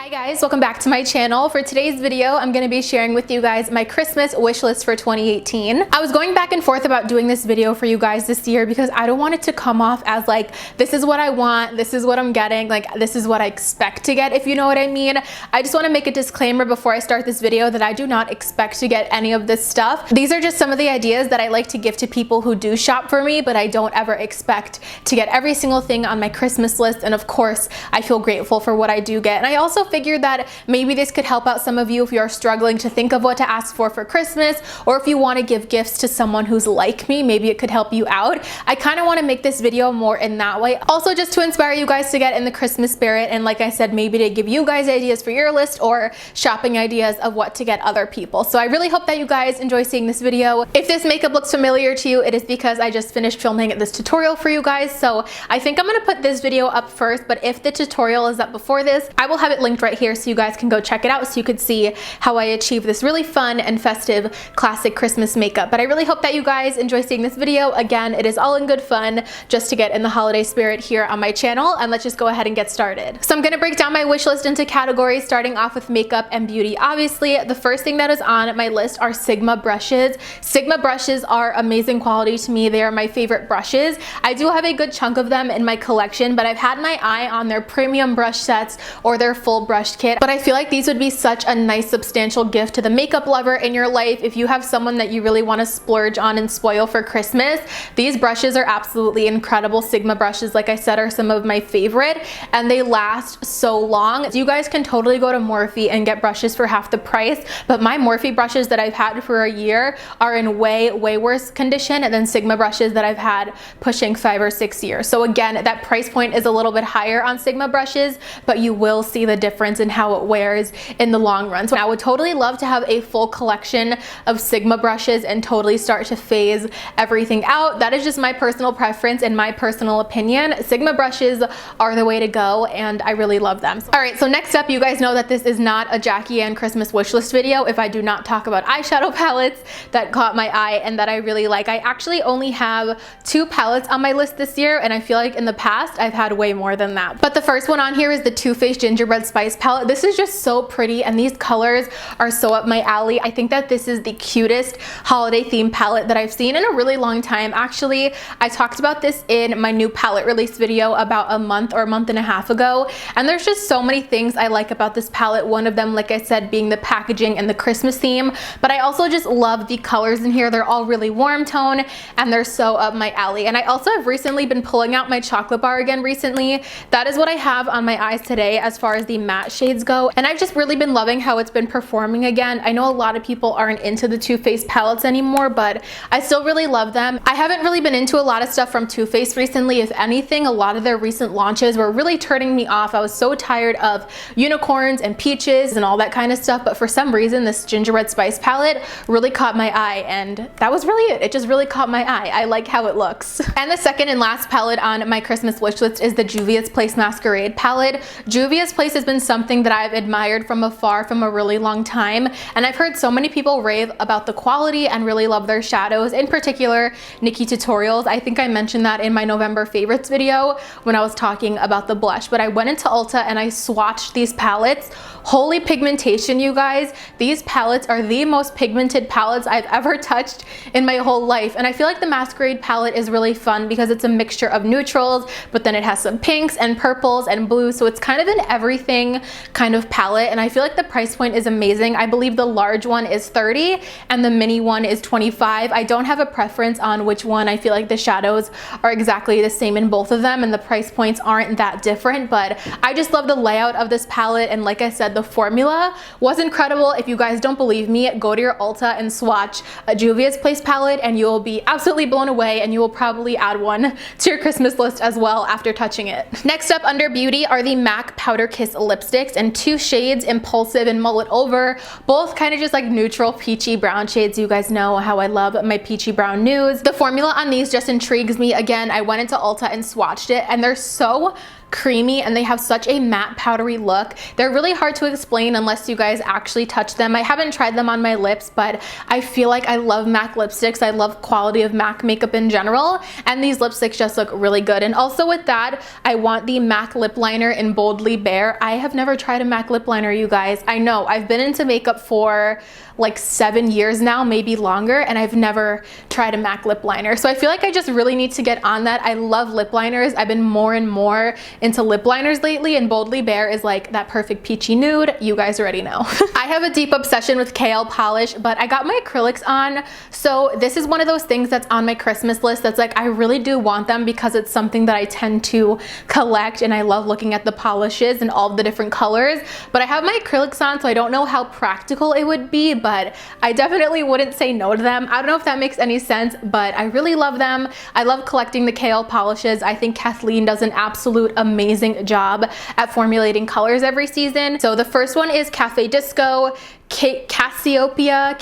Hi guys, welcome back to my channel. For today's video, I'm going to be sharing with you guys my Christmas wish list for 2018. I was going back and forth about doing this video for you guys this year because I don't want it to come off as like, this is what I want, this is what I'm getting, like this is what I expect to get, if you know what I mean. I just want to make a disclaimer before I start this video that I do not expect to get any of this stuff. These are just some of the ideas that I like to give to people who do shop for me, but I don't ever expect to get every single thing on my Christmas list. And of course, I feel grateful for what I do get. And I also figured that maybe this could help out some of you if you're struggling to think of what to ask for Christmas, or if you want to give gifts to someone who's like me, maybe it could help you out. I kind of want to make this video more in that way. Also, just to inspire you guys to get in the Christmas spirit, and like I said, maybe to give you guys ideas for your list or shopping ideas of what to get other people. So I really hope that you guys enjoy seeing this video. If this makeup looks familiar to you, it is because I just finished filming this tutorial for you guys. So I think I'm going to put this video up first, but if the tutorial is up before this, I will have it linked right here so you guys can go check it out so you could see how I achieve this really fun and festive classic Christmas makeup. But I really hope that you guys enjoy seeing this video. Again, it is all in good fun just to get in the holiday spirit here on my channel, and let's just go ahead and get started. So I'm going to break down my wish list into categories, starting off with makeup and beauty. Obviously, the first thing that is on my list are Sigma brushes. Sigma brushes are amazing quality to me. They are my favorite brushes. I do have a good chunk of them in my collection, but I've had my eye on their premium brush sets or their full brush kit. But I feel like these would be such a nice substantial gift to the makeup lover in your life. If you have someone that you really want to splurge on and spoil for Christmas, these brushes are absolutely incredible. Sigma brushes, like I said, are some of my favorite, and they last so long. You guys can totally go to Morphe and get brushes for half the price, but my Morphe brushes that I've had for a year are in way worse condition than Sigma brushes that I've had pushing 5 or 6 years. So again, that price point is a little bit higher on Sigma brushes, but you will see the difference in how it wears in the long run. So I would totally love to have a full collection of Sigma brushes and totally start to phase everything out. That is just my personal preference and my personal opinion. Sigma brushes are the way to go, and I really love them. All right, so next up, you guys know that this is not a Jackie Ann Christmas wish list video if I do not talk about eyeshadow palettes that caught my eye and that I really like. I actually only have 2 palettes on my list this year, and I feel like in the past I've had way more than that. But the first one on here is the Faced Gingerbread Spice palette. This is just so pretty, and these colors are so up my alley. I think that this is the cutest holiday themed palette that I've seen in a really long time. Actually, I talked about this in my new palette release video about a month or a month and a half ago, and there's just so many things I like about this palette. One of them, like I said, being the packaging and the Christmas theme, but I also just love the colors in here. They're all really warm tone, and they're so up my alley. And I also have recently been pulling out my chocolate bar again recently. That is what I have on my eyes today as far as the matte shades go, and I've just really been loving how it's been performing again. I know a lot of people aren't into the Too Faced palettes anymore, but I still really love them. I haven't really been into a lot of stuff from Too Faced recently. If anything, a lot of their recent launches were really turning me off. I was so tired of unicorns and peaches and all that kind of stuff, but for some reason this Gingerbread Spice palette really caught my eye, and that was really it. It just really caught my eye. I like how it looks. And the second and last palette on my Christmas wish list is the Juvia's Place Masquerade palette. Juvia's Place has been something that I've admired from afar from a really long time, and I've heard so many people rave about the quality and really love their shadows, in particular Nikki Tutorials. I think I mentioned that in my November favorites video when I was talking about the blush, but I went into Ulta and I swatched these palettes. Holy pigmentation, you guys. These palettes are the most pigmented palettes I've ever touched in my whole life, and I feel like the Masquerade palette is really fun because it's a mixture of neutrals, but then it has some pinks and purples and blues, so it's kind of an everything kind of palette, and I feel like the price point is amazing. I believe the large one is $30 and the mini one is $25. I don't have a preference on which one. I feel like the shadows are exactly the same in both of them, and the price points aren't that different, but I just love the layout of this palette, and like I said, the formula was incredible. If you guys don't believe me, go to your Ulta and swatch a Juvia's Place palette, and you will be absolutely blown away, and you will probably add one to your Christmas list as well after touching it. Next up under beauty are the MAC Powder Kiss lipsticks in 2 shades, Impulsive and Mull It Over, both kind of just like neutral peachy brown shades. You guys know how I love my peachy brown nudes. The formula on these just intrigues me. Again, I went into Ulta and swatched it, and they're so creamy and they have such a matte powdery look. They're really hard to explain unless you guys actually touch them. I haven't tried them on my lips, but I feel like I love MAC lipsticks. I love quality of MAC makeup in general, and these lipsticks just look really good. And also with that, I want the MAC lip liner in Boldly Bare. I have never tried a MAC lip liner, you guys. I know I've been into makeup for like 7 years now, maybe longer, and I've never tried a MAC lip liner. So I feel like I just really need to get on that. I love lip liners. I've been more and more into lip liners lately, and Boldly Bare is like that perfect peachy nude. You guys already know. I have a deep obsession with KL polish, but I got my acrylics on. So this is one of those things that's on my Christmas list that's like, I really do want them because it's something that I tend to collect, and I love looking at the polishes and all the different colors. But I have my acrylics on, so I don't know how practical it would be, but I definitely wouldn't say no to them. I don't know if that makes any sense, but I really love them. I love collecting the KL polishes. I think Kathleen does an absolute amazing job at formulating colors every season. So the first one is Cafe Disco, Casseopia,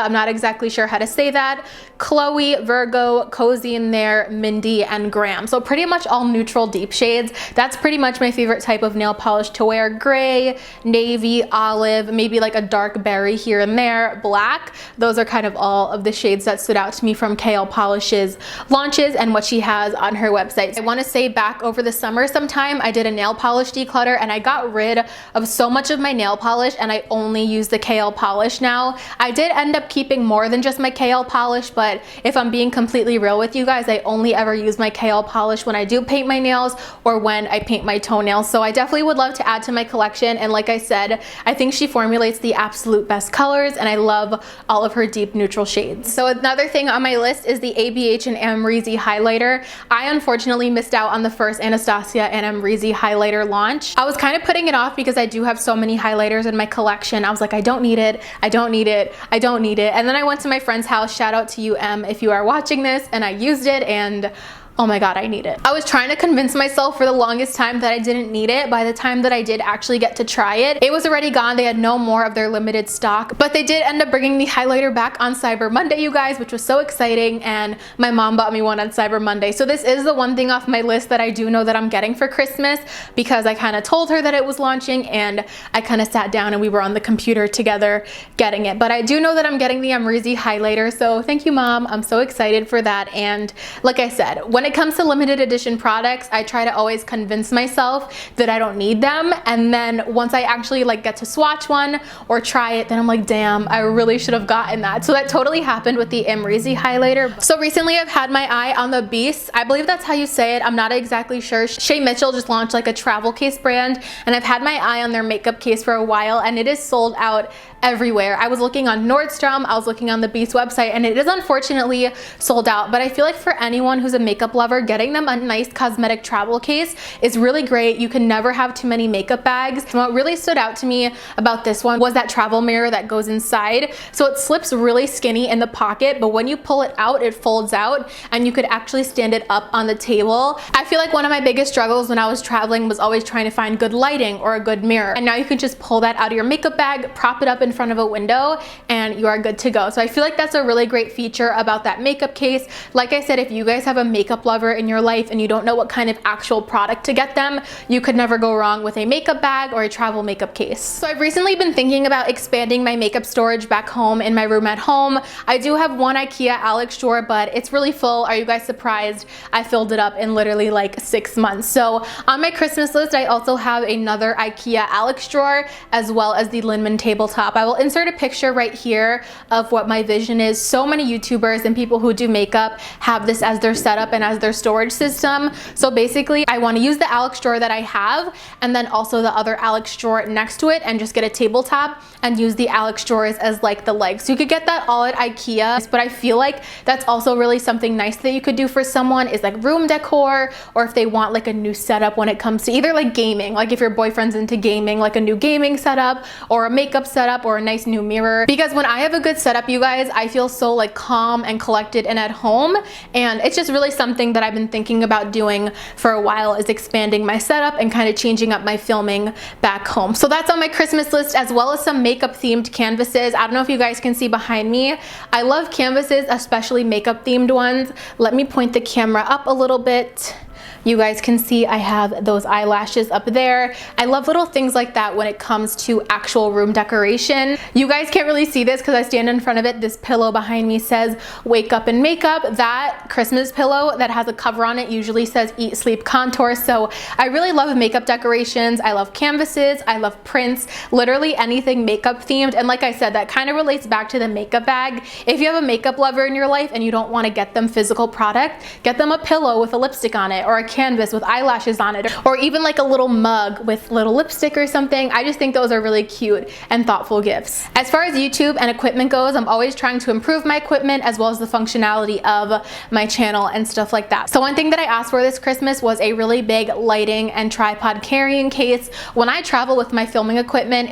I'm not exactly sure how to say that, Chloe, Virgo, Cozy in There, Mindy, and Graham. So pretty much all neutral deep shades. That's pretty much my favorite type of nail polish to wear. Gray, navy, olive, maybe like a dark berry here and there, black. Those are kind of all of the shades that stood out to me from KL Polish's launches and what she has on her website. I want to say back over the summer sometime, I did a nail polish declutter and I got rid of so much of my nail polish, and I only use the KL polish now. I did end up keeping more than just my KL polish, but if I'm being completely real with you guys, I only ever use my KL polish when I do paint my nails or when I paint my toenails. So I definitely would love to add to my collection, and like I said, I think she formulates the absolute best colors, and I love all of her deep neutral shades. So another thing on my list is the ABH and Amrezy highlighter. I unfortunately missed out on the first Anastasia and Amrezy highlighter launch. I was kind of putting it off because I do have so many highlighters in my collection. I was like, I don't need it, I don't need it, I don't need it. And then I went to my friend's house, shout out to you, Em, if you are watching this, and I used it, and oh my god, I need it. I was trying to convince myself for the longest time that I didn't need it. By the time that I did actually get to try it, it was already gone. They had no more of their limited stock, but they did end up bringing the highlighter back on Cyber Monday, you guys, which was so exciting, and my mom bought me one on Cyber Monday. So this is the one thing off my list that I do know that I'm getting for Christmas, because I kind of told her that it was launching, and I kind of sat down and we were on the computer together getting it. But I do know that I'm getting the Amrezy highlighter, so thank you, Mom. I'm so excited for that. And like I said, when it comes to limited edition products, I try to always convince myself that I don't need them, and then once I actually like get to swatch one or try it, then I'm like, damn, I really should have gotten that. So that totally happened with the Amrezy highlighter. So recently I've had my eye on the Beast. I believe that's how you say it. I'm not exactly sure. Shay Mitchell just launched like a travel case brand, and I've had my eye on their makeup case for a while, and it is sold out everywhere. I was looking on Nordstrom, I was looking on the Beast website, and it is unfortunately sold out. But I feel like for anyone who's a makeup lover, getting them a nice cosmetic travel case is really great. You can never have too many makeup bags. And what really stood out to me about this one was that travel mirror that goes inside. So it slips really skinny in the pocket, but when you pull it out, it folds out, and you could actually stand it up on the table. I feel like one of my biggest struggles when I was traveling was always trying to find good lighting or a good mirror. And now you can just pull that out of your makeup bag, prop it up in front of a window, and you are good to go. So I feel like that's a really great feature about that makeup case. Like I said, if you guys have a makeup lover in your life and you don't know what kind of actual product to get them, you could never go wrong with a makeup bag or a travel makeup case. So I've recently been thinking about expanding my makeup storage back home in my room at home. I do have one IKEA Alex drawer, but it's really full. Are you guys surprised? I filled it up in literally like 6 months. So on my Christmas list, I also have another IKEA Alex drawer, as well as the Linman tabletop. I will insert a picture right here of what my vision is. So many YouTubers and people who do makeup have this as their setup and as their storage system. So basically, I want to use the Alex drawer that I have, and then also the other Alex drawer next to it, and just get a tabletop and use the Alex drawers as like the legs. So you could get that all at IKEA, but I feel like that's also really something nice that you could do for someone, is like room decor, or if they want like a new setup when it comes to either like gaming, like if your boyfriend's into gaming, like a new gaming setup or a makeup setup or a nice new mirror. Because when I have a good setup, you guys, I feel so like calm and collected and at home, and it's just really something that I've been thinking about doing for a while, is expanding my setup and kind of changing up my filming back home. So that's on my Christmas list, as well as some makeup themed canvases. I don't know if you guys can see behind me. I love canvases, especially makeup themed ones. Let me point the camera up a little bit You guys can see I have those eyelashes up there. I love little things like that when it comes to actual room decoration. You guys can't really see this because I stand in front of it. This pillow behind me says wake up and makeup. That Christmas pillow that has a cover on it usually says eat, sleep, contour. So I really love makeup decorations. I love canvases. I love prints, literally anything makeup themed. And like I said, that kind of relates back to the makeup bag. If you have a makeup lover in your life and you don't want to get them physical product, get them a pillow with a lipstick on it, or a canvas with eyelashes on it, or even like a little mug with little lipstick or something. I just think those are really cute and thoughtful gifts. As far as YouTube and equipment goes, I'm always trying to improve my equipment as well as the functionality of my channel and stuff like that. So one thing that I asked for this Christmas was a really big lighting and tripod carrying case. When I travel with my filming equipment,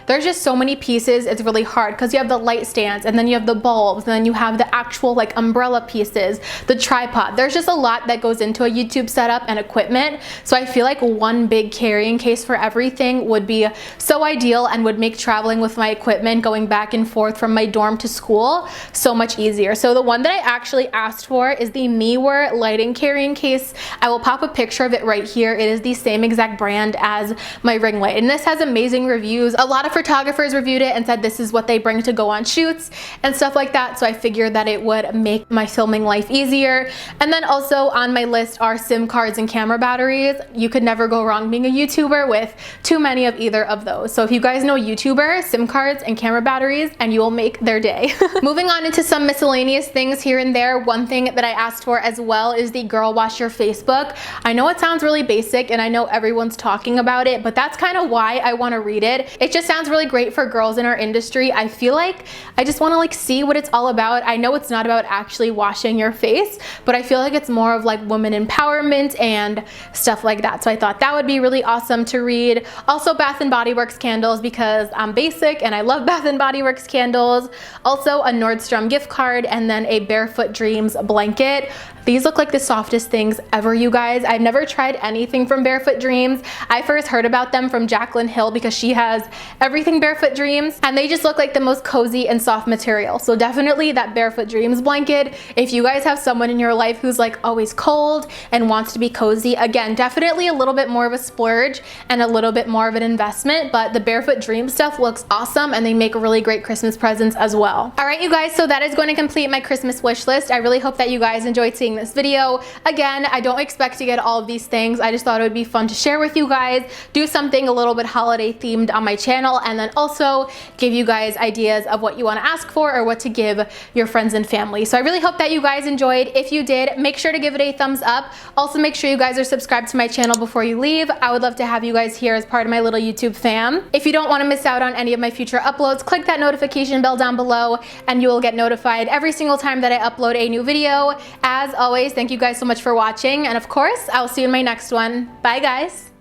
there's just so many pieces. It's really hard because you have the light stands, and then you have the bulbs, and then you have the actual like umbrella pieces, the tripod. There's just a lot that goes into a YouTube setup and equipment. So I feel like one big carrying case for everything would be so ideal and would make traveling with my equipment going back and forth from my dorm to school so much easier. So the one that I actually asked for is the Neewer lighting carrying case. I will pop a picture of it right here. It is the same exact brand as my ring light, and this has amazing reviews. A lot of photographers reviewed it and said this is what they bring to go on shoots and stuff like that. So I figured that it would make my filming life easier. And then also on my list are SIM cards and camera batteries. You could never go wrong being a YouTuber with too many of either of those. So if you guys know YouTubers, SIM cards and camera batteries, and you will make their day. Moving on into some miscellaneous things here and there. One thing that I asked for as well is the Girl Wash Your Face book. I know it sounds really basic and I know everyone's talking about it, but that's kind of why I want to read it. It just sounds really great for girls in our industry. I feel like I just want to like see what it's all about. I know it's not about actually washing your face, but I feel like it's more of like women empowerment and stuff like that. So I thought that would be really awesome to read. Also Bath and Body Works candles because I'm basic and I love Bath and Body Works candles. Also a Nordstrom gift card, and then a Barefoot Dreams blanket. These look like the softest things ever, you guys. I've never tried anything from Barefoot Dreams. I first heard about them from Jaclyn Hill because she has everything Barefoot Dreams, and they just look like the most cozy and soft material. So definitely that Barefoot Dreams blanket. If you guys have someone in your life who's like always cold and wants to be cozy, again, definitely a little bit more of a splurge and a little bit more of an investment, but the Barefoot Dreams stuff looks awesome and they make really great Christmas presents as well. All right, you guys, so that is going to complete my Christmas wish list. I really hope that you guys enjoyed seeing this video. Again, I don't expect to get all of these things. I just thought it would be fun to share with you guys, do something a little bit holiday themed on my channel, and then also give you guys ideas of what you want to ask for or what to give your friends and family. So I really hope that you guys enjoyed. If you did, make sure to give it a thumbs up. Also make sure you guys are subscribed to my channel before you leave. I would love to have you guys here as part of my little YouTube fam. If you don't want to miss out on any of my future uploads, click that notification bell down below and you will get notified every single time that I upload a new video. As always, thank you guys so much for watching, and of course, I'll see you in my next one. Bye guys!